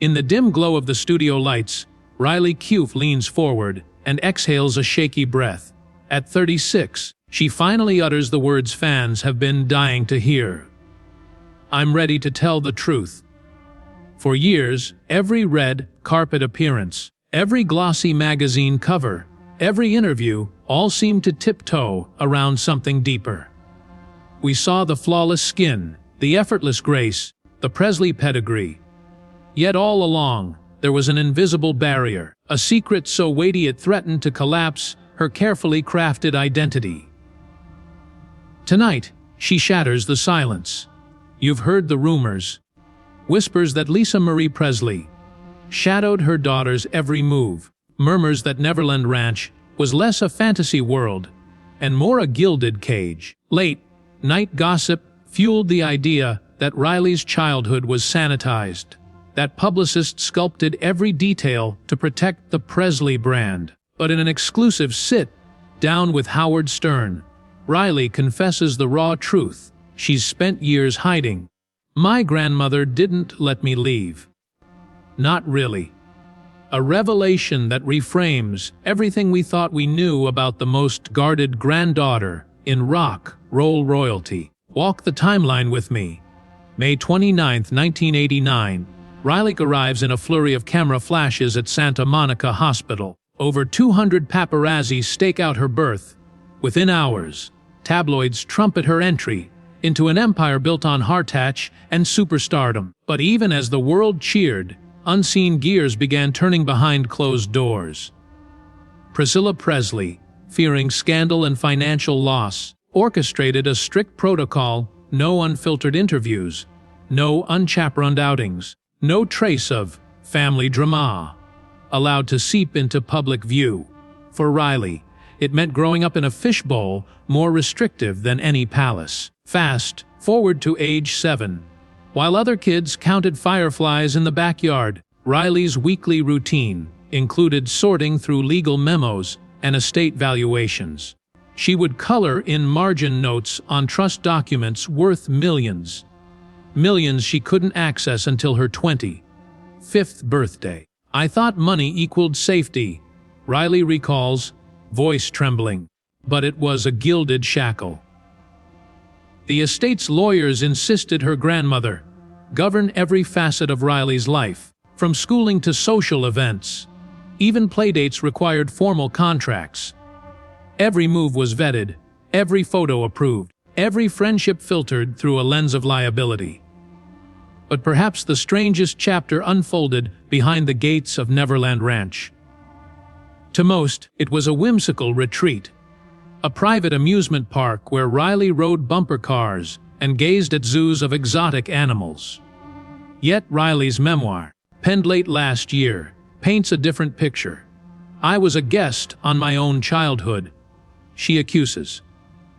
In the dim glow of the studio lights, Riley Keough leans forward and exhales a shaky breath. At 36, she finally utters the words fans have been dying to hear. "I'm ready to tell the truth." For years, every red carpet appearance, every glossy magazine cover, every interview, all seemed to tiptoe around something deeper. We saw the flawless skin, the effortless grace, the Presley pedigree. Yet all along, there was an invisible barrier, a secret so weighty it threatened to collapse her carefully crafted identity. Tonight, she shatters the silence. You've heard the rumors. Whispers that Lisa Marie Presley shadowed her daughter's every move. Murmurs that Neverland Ranch was less a fantasy world and more a gilded cage. Late-night gossip fueled the idea that Riley's childhood was sanitized, that publicists sculpted every detail to protect the Presley brand. But in an exclusive sit-down with Howard Stern, Riley confesses the raw truth she's spent years hiding. "My grandmother didn't let me leave." Not really. A revelation that reframes everything we thought we knew about the most guarded granddaughter in rock roll royalty. Walk the timeline with me. May 29, 1989, Riley arrives in a flurry of camera flashes at Santa Monica Hospital. Over 200 paparazzi stake out her birth. Within hours, tabloids trumpet her entry into an empire built on heartache and superstardom. But even as the world cheered, unseen gears began turning behind closed doors. Priscilla Presley, fearing scandal and financial loss, orchestrated a strict protocol: no unfiltered interviews, no unchaperoned outings, no trace of family drama allowed to seep into public view. For Riley, it meant growing up in a fishbowl more restrictive than any palace. Fast forward to age 7. While other kids counted fireflies in the backyard, Riley's weekly routine included sorting through legal memos and estate valuations. She would color in margin notes on trust documents worth millions. Millions she couldn't access until her 25th birthday. "I thought money equaled safety," Riley recalls, voice trembling. But it was a gilded shackle. The estate's lawyers insisted her grandmother govern every facet of Riley's life, from schooling to social events. Even playdates required formal contracts. Every move was vetted, every photo approved, every friendship filtered through a lens of liability. But perhaps the strangest chapter unfolded behind the gates of Neverland Ranch. To most, it was a whimsical retreat, a private amusement park where Riley rode bumper cars and gazed at zoos of exotic animals. Yet Riley's memoir, penned late last year, paints a different picture. "I was a guest on my own childhood," she accuses.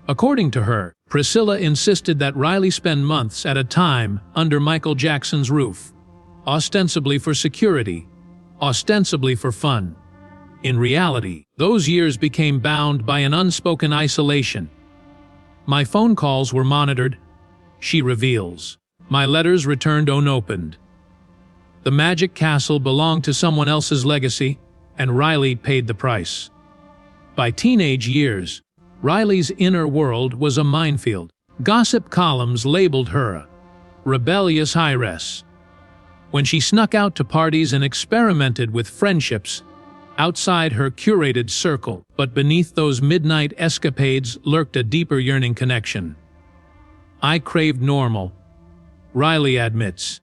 According to her, Priscilla insisted that Riley spend months at a time under Michael Jackson's roof, ostensibly for security, ostensibly for fun. In reality, those years became bound by an unspoken isolation. "My phone calls were monitored," she reveals. "My letters returned unopened." The Magic Castle belonged to someone else's legacy, and Riley paid the price. By teenage years, Riley's inner world was a minefield. Gossip columns labeled her a rebellious heiress. When she snuck out to parties and experimented with friendships outside her curated circle, but beneath those midnight escapades lurked a deeper yearning connection. "I craved normal," Riley admits.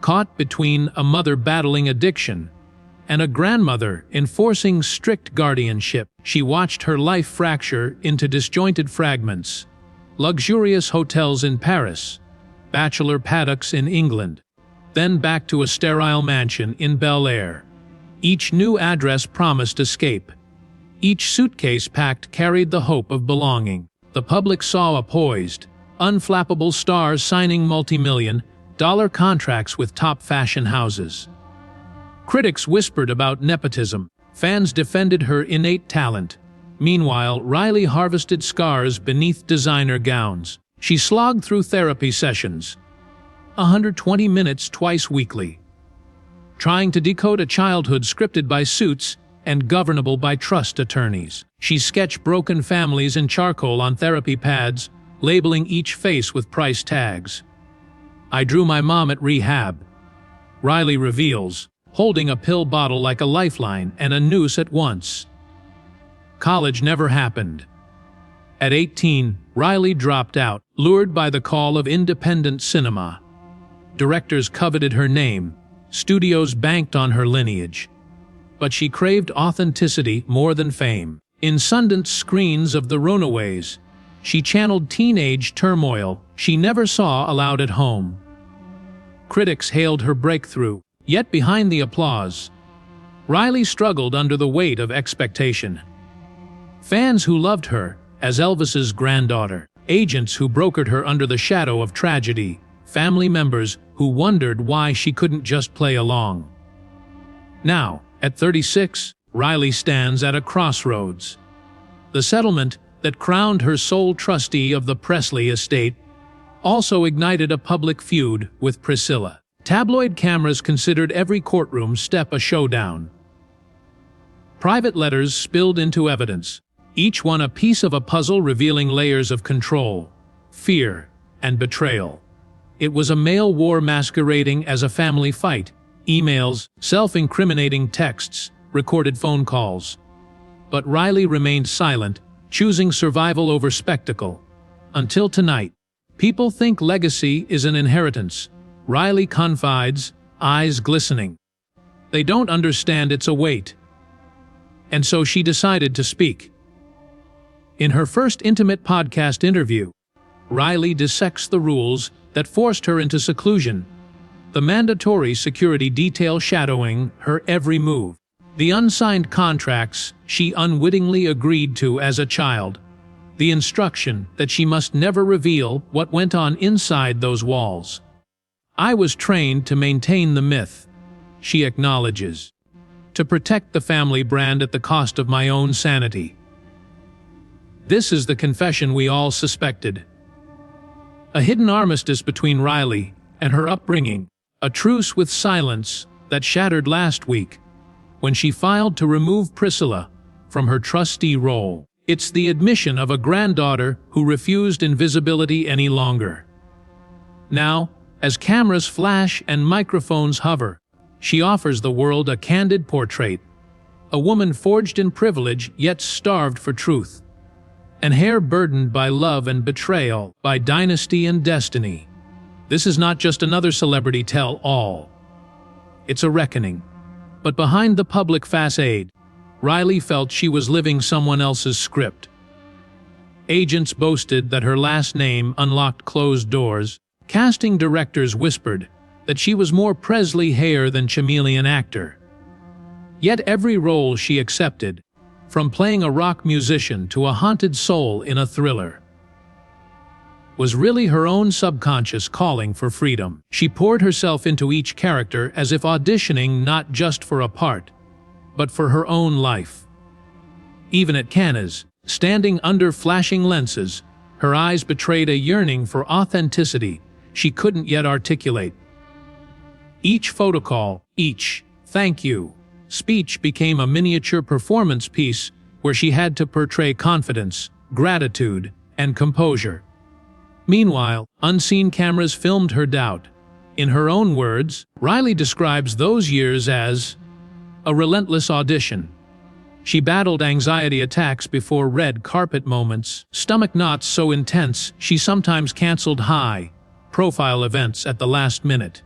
Caught between a mother battling addiction and a grandmother enforcing strict guardianship, she watched her life fracture into disjointed fragments. Luxurious hotels in Paris, bachelor paddocks in England, then back to a sterile mansion in Bel Air. Each new address promised escape. Each suitcase packed carried the hope of belonging. The public saw a poised, unflappable star signing multi-million-dollar contracts with top fashion houses. Critics whispered about nepotism. Fans defended her innate talent. Meanwhile, Riley harvested scars beneath designer gowns. She slogged through therapy sessions, 120 minutes twice weekly. trying to decode a childhood scripted by suits and governable by trust attorneys. She sketched broken families in charcoal on therapy pads, labeling each face with price tags. "I drew my mom at rehab," Riley reveals, holding a pill bottle like a lifeline and a noose at once. College never happened. At 18, Riley dropped out, lured by the call of independent cinema. Directors coveted her name, studios banked on her lineage. But she craved authenticity more than fame. In Sundance screens of The Runaways, she channeled teenage turmoil she never saw allowed at home. Critics hailed her breakthrough, yet behind the applause, Riley struggled under the weight of expectation. Fans who loved her as Elvis's granddaughter, agents who brokered her under the shadow of tragedy, family members who wondered why she couldn't just play along. Now, at 36, Riley stands at a crossroads. The settlement that crowned her sole trustee of the Presley estate also ignited a public feud with Priscilla. Tabloid cameras considered every courtroom step a showdown. Private letters spilled into evidence, each one a piece of a puzzle revealing layers of control, fear, and betrayal. It was a male war masquerading as a family fight. Emails, self-incriminating texts, recorded phone calls. But Riley remained silent, choosing survival over spectacle. Until tonight, people think legacy is an inheritance. Riley confides, eyes glistening. They don't understand it's a weight. And so she decided to speak. In her first intimate podcast interview, Riley dissects the rules that forced her into seclusion, the mandatory security detail shadowing her every move, the unsigned contracts she unwittingly agreed to as a child, the instruction that she must never reveal what went on inside those walls. "I was trained to maintain the myth," she acknowledges, "to protect the family brand at the cost of my own sanity." This is the confession we all suspected. A hidden armistice between Riley and her upbringing, a truce with silence that shattered last week when she filed to remove Priscilla from her trustee role. It's the admission of a granddaughter who refused invisibility any longer. Now, as cameras flash and microphones hover, she offers the world a candid portrait, a woman forged in privilege yet starved for truth, an hair burdened by love and betrayal, by dynasty and destiny. This is not just another celebrity tell-all. It's a reckoning. But behind the public facade, Riley felt she was living someone else's script. Agents boasted that her last name unlocked closed doors. Casting directors whispered that she was more Presley hair than chameleon actor. Yet every role she accepted, from playing a rock musician to a haunted soul in a thriller, was really her own subconscious calling for freedom. She poured herself into each character as if auditioning not just for a part, but for her own life. Even at Cannes, standing under flashing lenses, her eyes betrayed a yearning for authenticity she couldn't yet articulate. Each photocall, each "thank you" speech became a miniature performance piece where she had to portray confidence, gratitude, and composure. Meanwhile, unseen cameras filmed her doubt. In her own words, Riley describes those years as a relentless audition. She battled anxiety attacks before red carpet moments, stomach knots so intense she sometimes canceled high-profile events at the last minute.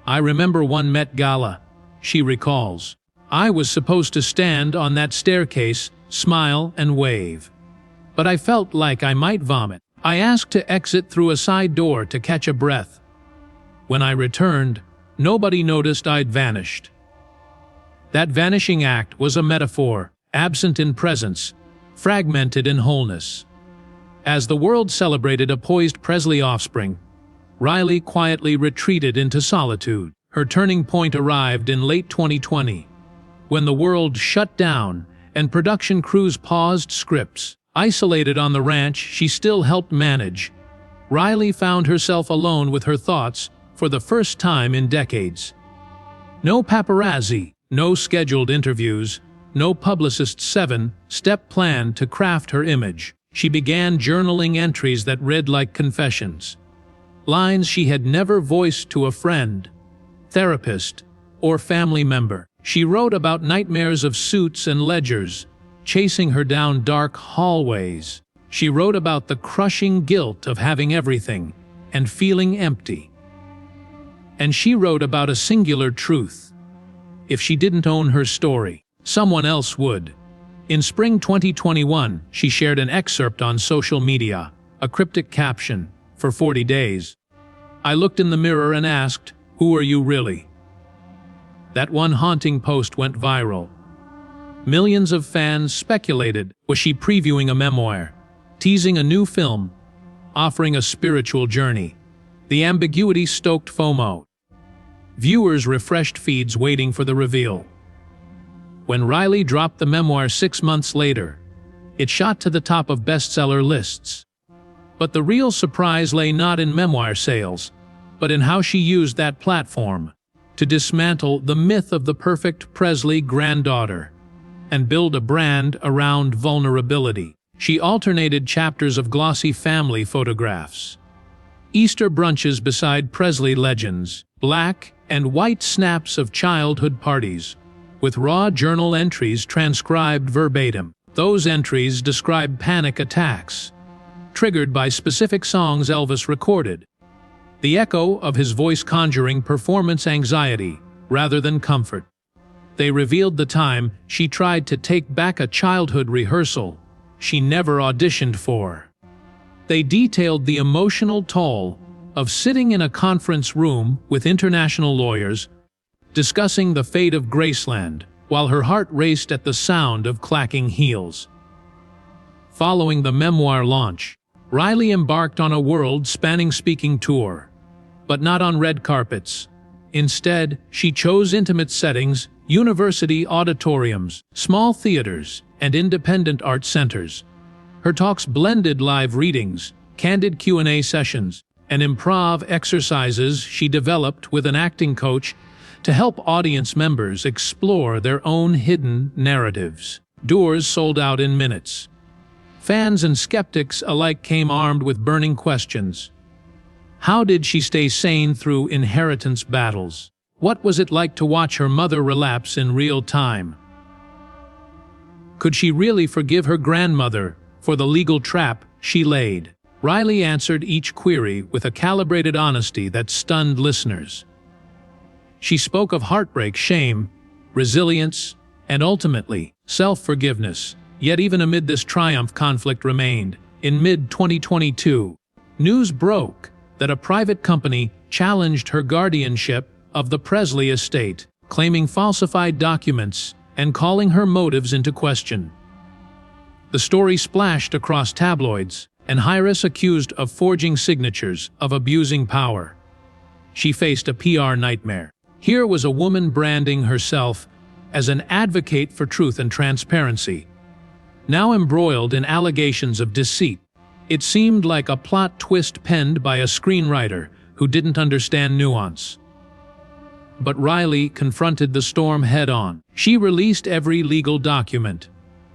"I remember one Met Gala," she recalls. "I was supposed to stand on that staircase, smile and wave. But I felt like I might vomit. I asked to exit through a side door to catch a breath. When I returned, nobody noticed I'd vanished." That vanishing act was a metaphor, absent in presence, fragmented in wholeness. As the world celebrated a poised Presley offspring, Riley quietly retreated into solitude. Her turning point arrived in late 2020, when the world shut down and production crews paused scripts. Isolated on the ranch she still helped manage, Riley found herself alone with her thoughts for the first time in decades. No paparazzi, no scheduled interviews, no publicist's 7-step plan to craft her image. She began journaling entries that read like confessions. Lines she had never voiced to a friend, therapist, or family member. She wrote about nightmares of suits and ledgers, chasing her down dark hallways. She wrote about the crushing guilt of having everything and feeling empty. And she wrote about a singular truth. If she didn't own her story, someone else would. In spring 2021, she shared an excerpt on social media, a cryptic caption, "For 40 days. I looked in the mirror and asked, 'Who are you really?'" That one haunting post went viral. Millions of fans speculated, was she previewing a memoir, teasing a new film, offering a spiritual journey? The ambiguity stoked FOMO. Viewers refreshed feeds waiting for the reveal. When Riley dropped the memoir 6 months later, it shot to the top of bestseller lists. But the real surprise lay not in memoir sales, but in how she used that platform to dismantle the myth of the perfect Presley granddaughter and build a brand around vulnerability. She alternated chapters of glossy family photographs, Easter brunches beside Presley legends, black and white snaps of childhood parties, with raw journal entries transcribed verbatim. Those entries describe panic attacks, triggered by specific songs Elvis recorded, the echo of his voice conjuring performance anxiety rather than comfort. They revealed the time she tried to take back a childhood rehearsal she never auditioned for. They detailed the emotional toll of sitting in a conference room with international lawyers, discussing the fate of Graceland, while her heart raced at the sound of clacking heels. Following the memoir launch, Riley embarked on a world-spanning speaking tour, but not on red carpets. Instead, she chose intimate settings, university auditoriums, small theaters, and independent art centers. Her talks blended live readings, candid Q&A sessions, and improv exercises she developed with an acting coach to help audience members explore their own hidden narratives. Doors sold out in minutes. Fans and skeptics alike came armed with burning questions. How did she stay sane through inheritance battles? What was it like to watch her mother relapse in real time? Could she really forgive her grandmother for the legal trap she laid? Riley answered each query with a calibrated honesty that stunned listeners. She spoke of heartbreak, shame, resilience, and ultimately, self-forgiveness. Yet even amid this triumph, conflict remained. In mid-2022, news broke that a private company challenged her guardianship of the Presley estate, claiming falsified documents and calling her motives into question. The story splashed across tabloids, and Iris accused of forging signatures, of abusing power. She faced a PR nightmare. Here was a woman branding herself as an advocate for truth and transparency, now embroiled in allegations of deceit. It seemed like a plot twist penned by a screenwriter who didn't understand nuance. But Riley confronted the storm head-on. She released every legal document,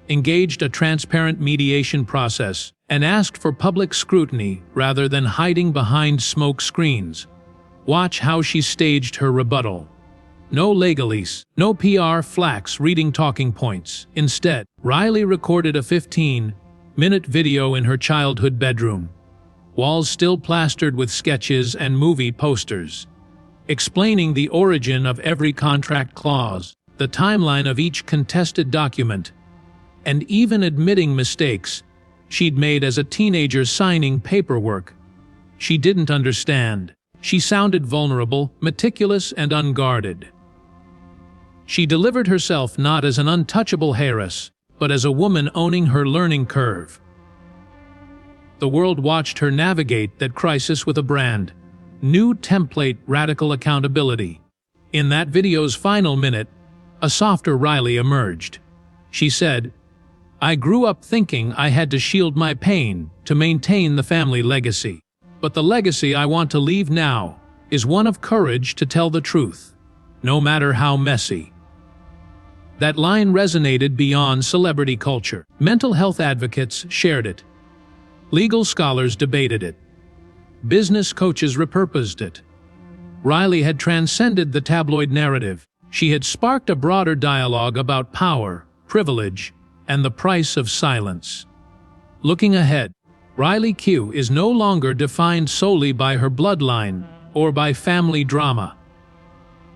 engaged a transparent mediation process, and asked for public scrutiny rather than hiding behind smoke screens. Watch how she staged her rebuttal. No legalese, no PR flax reading talking points. Instead, Riley recorded a 15-minute video in her childhood bedroom, walls still plastered with sketches and movie posters, explaining the origin of every contract clause, the timeline of each contested document, and even admitting mistakes she'd made as a teenager signing paperwork she didn't understand. She sounded vulnerable, meticulous, and unguarded. She delivered herself not as an untouchable heiress, but as a woman owning her learning curve. The world watched her navigate that crisis with a brand new template: radical accountability. In that video's final minute, a softer Riley emerged. She said, "I grew up thinking I had to shield my pain to maintain the family legacy. But the legacy I want to leave now is one of courage to tell the truth. no matter how messy. That line resonated beyond celebrity culture. Mental health advocates shared it. Legal scholars debated it. Business coaches repurposed it. Riley had transcended the tabloid narrative. She had sparked a broader dialogue about power, privilege, and the price of silence. Looking ahead, Riley Keough is no longer defined solely by her bloodline or by family drama.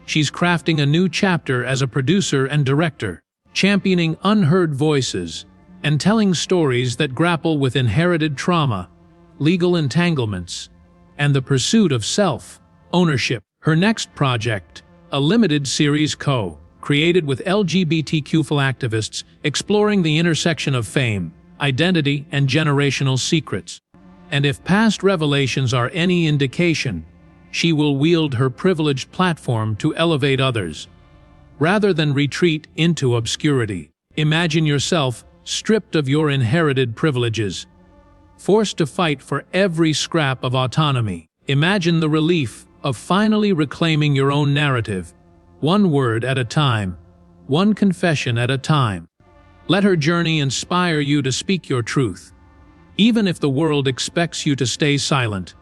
She's crafting a new chapter as a producer and director, championing unheard voices and telling stories that grapple with inherited trauma, legal entanglements, and the pursuit of self-ownership. Her next project, a limited series Keough, created with LGBTQ activists exploring the intersection of fame, identity, and generational secrets. And if past revelations are any indication, she will wield her privileged platform to elevate others, rather than retreat into obscurity. Imagine yourself stripped of your inherited privileges, forced to fight for every scrap of autonomy. Imagine the relief of finally reclaiming your own narrative, one word at a time, one confession at a time. Let her journey inspire you to speak your truth, even if the world expects you to stay silent.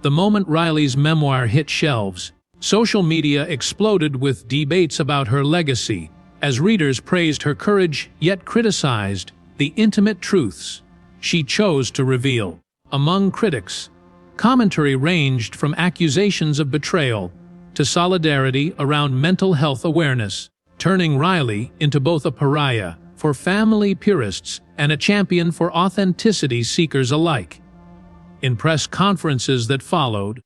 The moment Riley's memoir hit shelves, social media exploded with debates about her legacy, as readers praised her courage yet criticized the intimate truths she chose to reveal. Among critics, commentary ranged from accusations of betrayal to solidarity around mental health awareness, turning Riley into both a pariah for family purists and a champion for authenticity seekers alike. In press conferences that followed,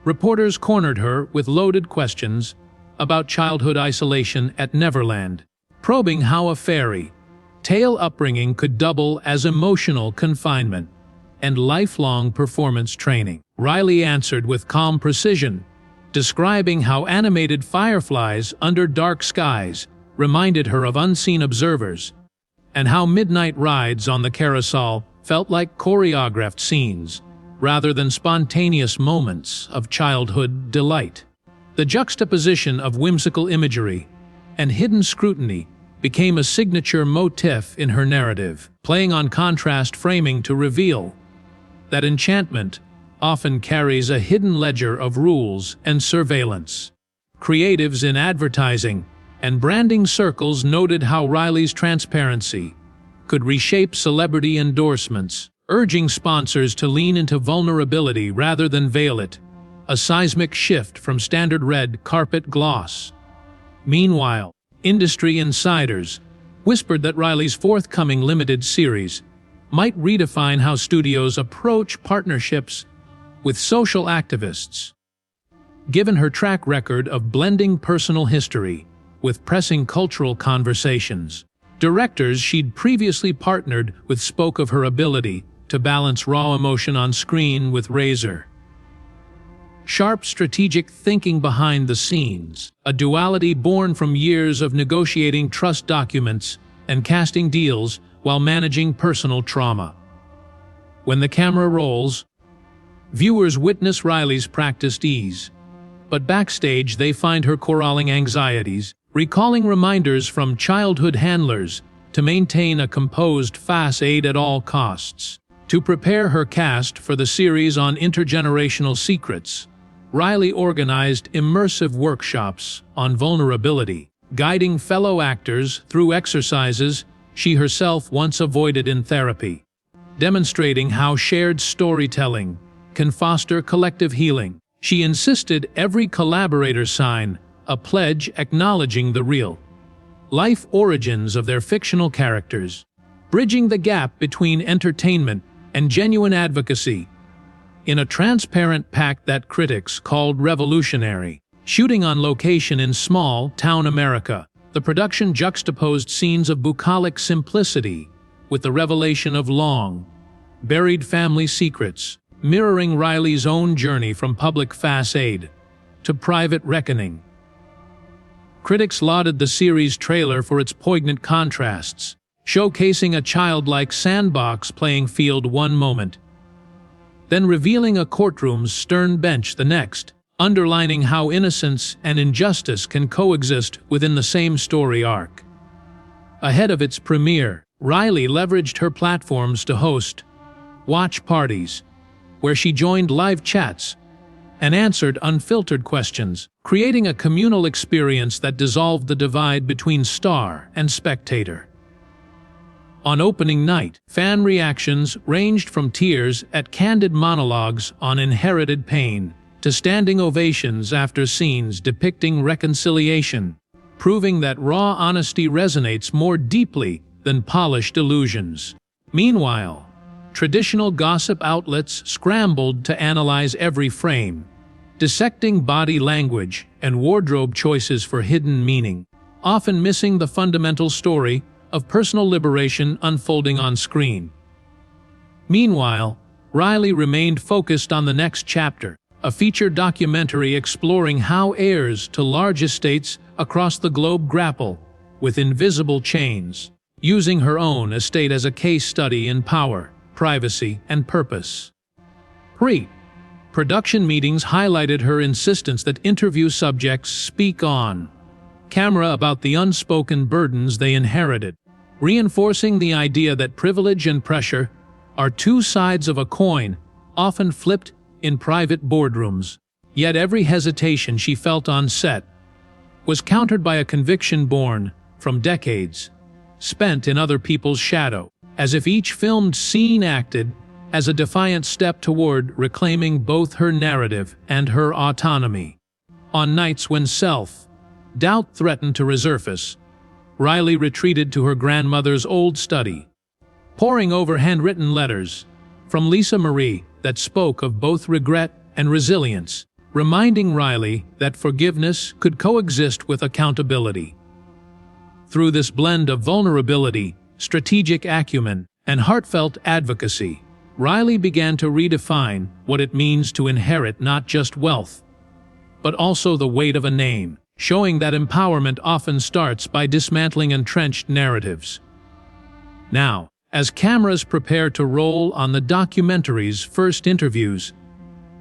reporters cornered her with loaded questions about childhood isolation at Neverland, probing how a fairy tale upbringing could double as emotional confinement and lifelong performance training. Riley answered with calm precision, describing how animated fireflies under dark skies reminded her of unseen observers, and how midnight rides on the carousel felt like choreographed scenes, rather than spontaneous moments of childhood delight. The juxtaposition of whimsical imagery and hidden scrutiny became a signature motif in her narrative, playing on contrast framing to reveal that enchantment often carries a hidden ledger of rules and surveillance. Creatives in advertising and branding circles noted how Riley's transparency could reshape celebrity endorsements, urging sponsors to lean into vulnerability rather than veil it, a seismic shift from standard red carpet gloss. Meanwhile, industry insiders whispered that Riley's forthcoming limited series might redefine how studios approach partnerships with social activists. Given her track record of blending personal history with pressing cultural conversations, directors she'd previously partnered with spoke of her ability to balance raw emotion on screen with sharp strategic thinking behind the scenes, a duality born from years of negotiating trust documents and casting deals while managing personal trauma. When the camera rolls, viewers witness Riley's practiced ease, but backstage they find her corralling anxieties, recalling reminders from childhood handlers to maintain a composed facade at all costs. To prepare her cast for the series on intergenerational secrets, Riley organized immersive workshops on vulnerability, guiding fellow actors through exercises she herself once avoided in therapy, demonstrating how shared storytelling can foster collective healing. She insisted every collaborator sign a pledge acknowledging the real-life origins of their fictional characters, bridging the gap between entertainment and genuine advocacy. In a transparent pact that critics called revolutionary, shooting on location in small-town America, the production juxtaposed scenes of bucolic simplicity with the revelation of long-buried family secrets, mirroring Riley's own journey from public facade to private reckoning. Critics lauded the series' trailer for its poignant contrasts, showcasing a childlike sandbox playing field one moment, then revealing a courtroom's stern bench the next, underlining how innocence and injustice can coexist within the same story arc. Ahead of its premiere, Riley leveraged her platforms to host watch parties, where she joined live chats and answered unfiltered questions, creating a communal experience that dissolved the divide between star and spectator. On opening night, fan reactions ranged from tears at candid monologues on inherited pain to standing ovations after scenes depicting reconciliation, proving that raw honesty resonates more deeply than polished illusions. Meanwhile, traditional gossip outlets scrambled to analyze every frame, dissecting body language and wardrobe choices for hidden meaning, often missing the fundamental story of personal liberation unfolding on screen. Meanwhile, Riley remained focused on the next chapter, a feature documentary exploring how heirs to large estates across the globe grapple with invisible chains, using her own estate as a case study in power, privacy, and purpose. Production meetings highlighted her insistence that interview subjects speak on camera about the unspoken burdens they inherited, reinforcing the idea that privilege and pressure are two sides of a coin, often flipped in private boardrooms. Yet every hesitation she felt on set was countered by a conviction born from decades spent in other people's shadow, as if each filmed scene acted as a defiant step toward reclaiming both her narrative and her autonomy. On nights when self-doubt threatened to resurface, Riley retreated to her grandmother's old study, poring over handwritten letters from Lisa Marie that spoke of both regret and resilience, reminding Riley that forgiveness could coexist with accountability. Through this blend of vulnerability, strategic acumen, and heartfelt advocacy, Riley began to redefine what it means to inherit not just wealth, but also the weight of a name, showing that empowerment often starts by dismantling entrenched narratives. Now, as cameras prepare to roll on the documentary's first interviews,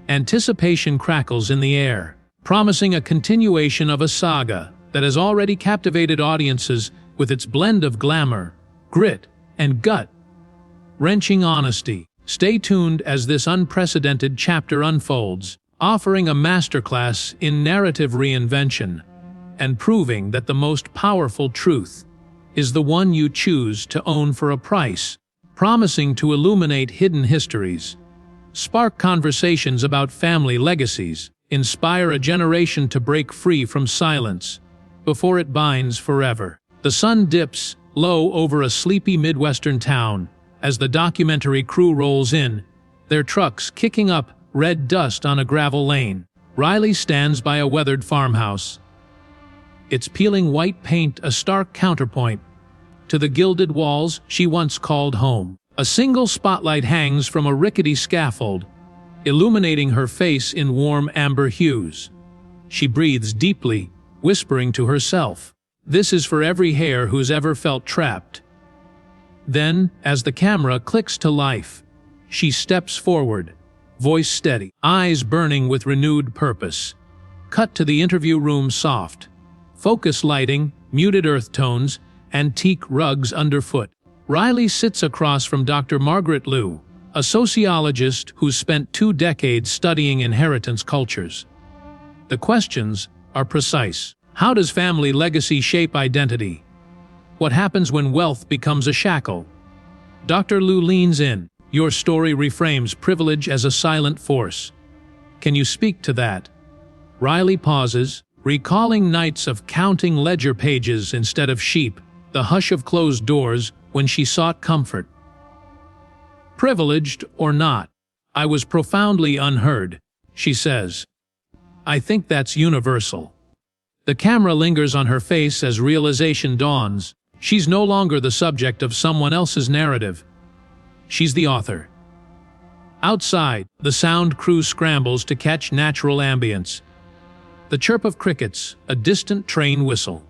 anticipation crackles in the air, promising a continuation of a saga that has already captivated audiences with its blend of glamour, grit, and gut-wrenching honesty. Stay tuned as this unprecedented chapter unfolds, offering a masterclass in narrative reinvention and proving that the most powerful truth is the one you choose to own for a price, promising to illuminate hidden histories, spark conversations about family legacies, inspire a generation to break free from silence before it binds forever. The sun dips low over a sleepy Midwestern town as the documentary crew rolls in, their trucks kicking up red dust on a gravel lane. Riley stands by a weathered farmhouse, its peeling white paint a stark counterpoint to the gilded walls she once called home. A single spotlight hangs from a rickety scaffold, illuminating her face in warm amber hues. She breathes deeply, whispering to herself, "This is for every hair who's ever felt trapped." Then, as the camera clicks to life, she steps forward, voice steady, eyes burning with renewed purpose. Cut to the interview room soft. Focus lighting, muted earth tones, antique rugs underfoot. Riley sits across from Dr. Margaret Liu, a sociologist who's spent 2 decades studying inheritance cultures. The questions are precise. How does family legacy shape identity? What happens when wealth becomes a shackle? Dr. Liu leans in. Your story reframes privilege as a silent force. Can you speak to that? Riley pauses, recalling nights of counting ledger pages instead of sheep, the hush of closed doors when she sought comfort. Privileged or not, I was profoundly unheard, she says. I think that's universal. The camera lingers on her face as realization dawns. She's no longer the subject of someone else's narrative. She's the author. Outside, the sound crew scrambles to catch natural ambience. The chirp of crickets, a distant train whistle.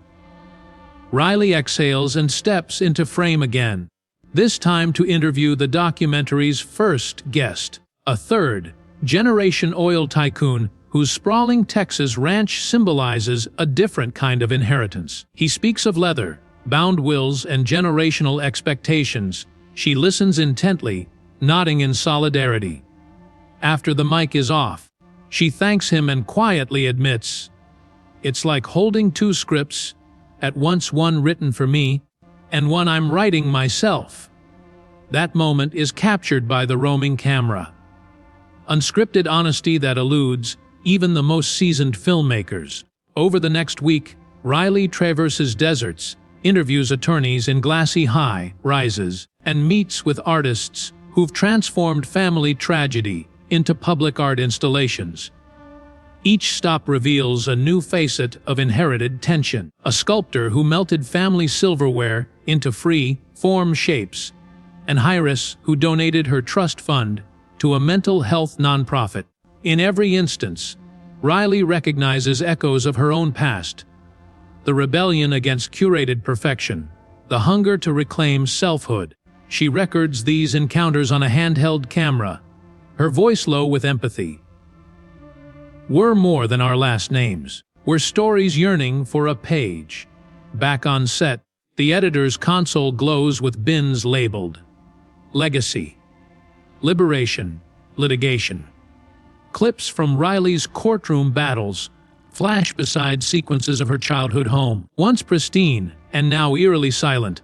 Riley exhales and steps into frame again, this time to interview the documentary's first guest, a third-generation oil tycoon whose sprawling Texas ranch symbolizes a different kind of inheritance. He speaks of leather, bound wills, and generational expectations. She listens intently, nodding in solidarity. After the mic is off, she thanks him and quietly admits, "It's like holding two scripts, at once one written for me, and one I'm writing myself." That moment is captured by the roaming camera. Unscripted honesty that eludes even the most seasoned filmmakers. Over the next week, Riley traverses deserts, interviews attorneys in glassy high-rises, and meets with artists who've transformed family tragedy into public art installations. Each stop reveals a new facet of inherited tension. A sculptor who melted family silverware into free-form shapes, and Iris who donated her trust fund to a mental health nonprofit. In every instance, Riley recognizes echoes of her own past: the rebellion against curated perfection, the hunger to reclaim selfhood. She records these encounters on a handheld camera, her voice low with empathy. We're more than our last names. We're stories yearning for a page. Back on set, the editor's console glows with bins labeled Legacy, Liberation, Litigation. Clips from Riley's courtroom battles flash beside sequences of her childhood home, once pristine and now eerily silent.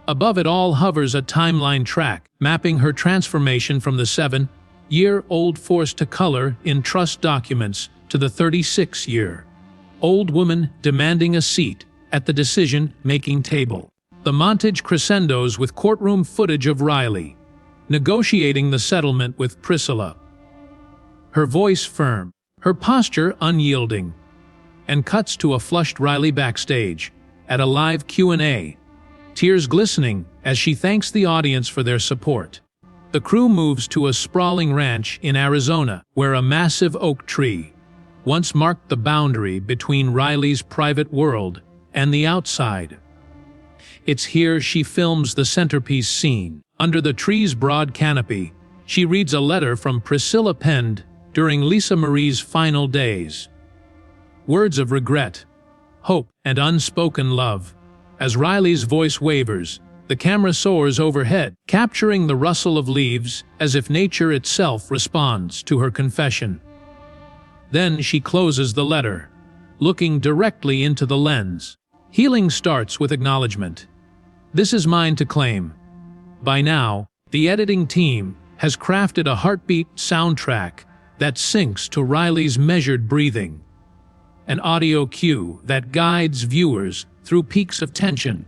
Above it all hovers a timeline track, mapping her transformation from the 7-year-old forced to color in trust documents to the 36-year-old woman demanding a seat at the decision-making table. The montage crescendos with courtroom footage of Riley negotiating the settlement with Priscilla. Her voice firm, her posture unyielding, and cuts to a flushed Riley backstage at a live Q&A, tears glistening as she thanks the audience for their support. The crew moves to a sprawling ranch in Arizona, where a massive oak tree once marked the boundary between Riley's private world and the outside. It's here she films the centerpiece scene. Under the tree's broad canopy, she reads a letter from Priscilla penned during Lisa Marie's final days. Words of regret, hope, and unspoken love. As Riley's voice wavers, the camera soars overhead, capturing the rustle of leaves as if nature itself responds to her confession. Then she closes the letter, looking directly into the lens. Healing starts with acknowledgement. This is mine to claim. By now, the editing team has crafted a heartbeat soundtrack that syncs to Riley's measured breathing, an audio cue that guides viewers through peaks of tension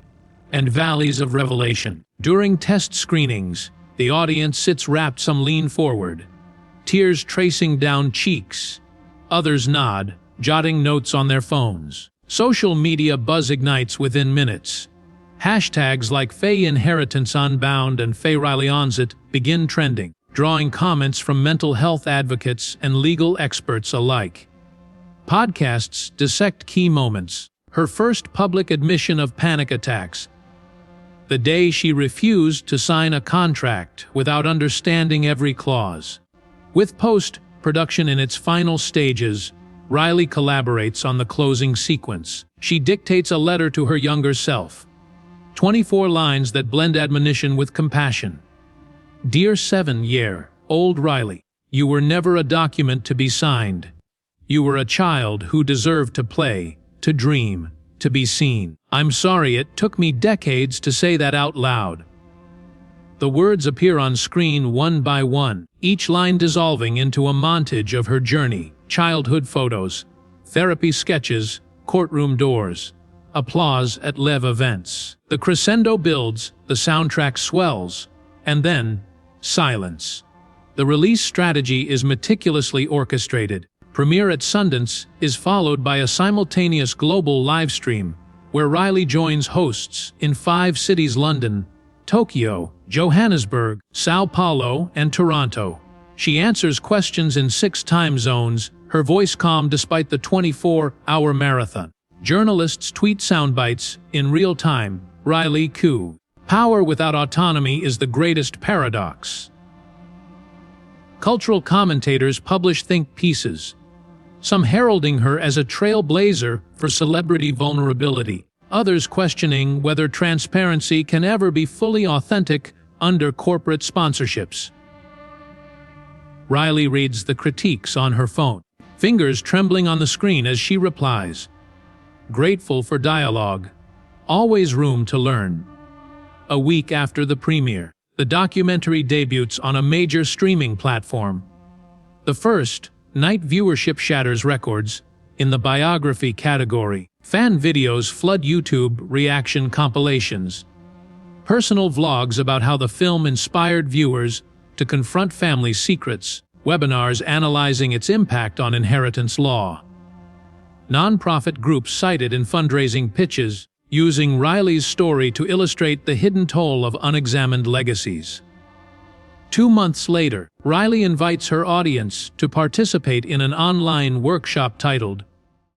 and valleys of revelation. During test screenings, the audience sits rapt, some lean forward, tears tracing down cheeks. Others nod, jotting notes on their phones. Social media buzz ignites within minutes. Hashtags like Faye Inheritance Unbound and Faye Riley Owns It begin trending, drawing comments from mental health advocates and legal experts alike. Podcasts dissect key moments. Her first public admission of panic attacks. The day she refused to sign a contract without understanding every clause. With post-production in its final stages, Riley collaborates on the closing sequence. She dictates a letter to her younger self. 24 lines that blend admonition with compassion. Dear 7-year-old Riley, you were never a document to be signed. You were a child who deserved to play, to dream, to be seen. I'm sorry it took me decades to say that out loud. The words appear on screen one by one, each line dissolving into a montage of her journey, childhood photos, therapy sketches, courtroom doors, applause at live events. The crescendo builds, the soundtrack swells, and then, silence. The release strategy is meticulously orchestrated. Premiere at Sundance is followed by a simultaneous global livestream, where Riley joins hosts in 5 cities: London, Tokyo, Johannesburg, Sao Paulo, and Toronto. She answers questions in 6 time zones, her voice calm despite the 24-hour marathon. Journalists tweet soundbites in real time. Riley Keough. Power without autonomy is the greatest paradox. Cultural commentators publish think pieces, some heralding her as a trailblazer for celebrity vulnerability, others questioning whether transparency can ever be fully authentic under corporate sponsorships. Riley reads the critiques on her phone, fingers trembling on the screen as she replies, "Grateful for dialogue. Always room to learn." A week after the premiere, the documentary debuts on a major streaming platform. The first night viewership shatters records. In the biography category, fan videos flood YouTube reaction compilations. Personal vlogs about how the film inspired viewers to confront family secrets, webinars analyzing its impact on inheritance law. Non-profit groups cited in fundraising pitches, using Riley's story to illustrate the hidden toll of unexamined legacies. 2 months later, Riley invites her audience to participate in an online workshop titled